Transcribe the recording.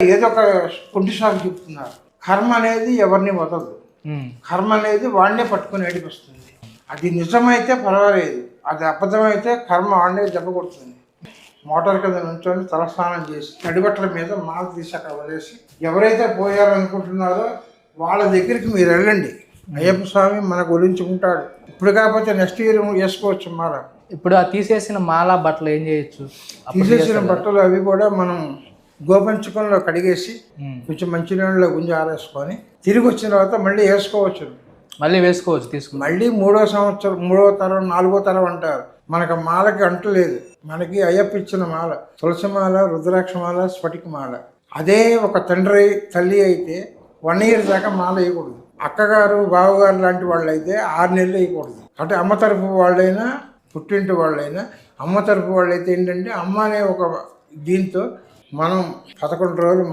ఏదో ఒక కుంటిసాగు చెప్తున్నారు. కర్మ అనేది ఎవరిని వదలదు. కర్మ అనేది వాడినే పట్టుకుని ఏడిపిస్తుంది. అది నిజమైతే పర్వాలేదు, అది అబద్ధమైతే కర్మ వాడినే దెబ్బ కొడుతుంది. మోటార్ కింద నుంచొని తలస్నానం చేసి నడిబట్టల మీద మాల తీసి అక్కడ వదిలేసి ఎవరైతే పోయారనుకుంటున్నారో వాళ్ళ దగ్గరికి మీరు వెళ్ళండి. అయ్యప్ప స్వామి మన గురించి ఉంటాడు. ఇప్పుడు కాకపోతే నెక్స్ట్ ఇయర్ వేసుకోవచ్చు మాల. ఇప్పుడు ఆ తీసేసిన మాల బట్టలు ఏం చేయొచ్చు? తీసేసిన బట్టలు అవి కూడా మనం గోపంచకంలో కడిగేసి కొంచెం మంచినీళ్ళలో గుంజి ఆరేసుకొని తిరిగి వచ్చిన తర్వాత మళ్ళీ వేసుకోవచ్చు. మళ్ళీ వేసుకోవచ్చు తీసుకుని. మళ్ళీ 3వ సంవత్సరం 3వ తరం 4వ తరం అంటారు. మనకు మాలకి అంటు లేదు. మనకి అయ్యప్ప ఇచ్చిన మాల తులసి మాల, రుద్రాక్ష మాల, స్ఫటిక మాల. అదే ఒక తండ్రి తల్లి అయితే 1 year దాకా మాల వేయకూడదు. అక్కగారు బావగారు లాంటి వాళ్ళు అయితే 6 నెలలు వేయకూడదు. అంటే అమ్మ తరపు వాళ్ళైనా పుట్టింటి వాళ్ళైనా, అమ్మ తరపు వాళ్ళైతే ఏంటంటే అమ్మ అనే ఒక దీంతో మనం 11 రోజులు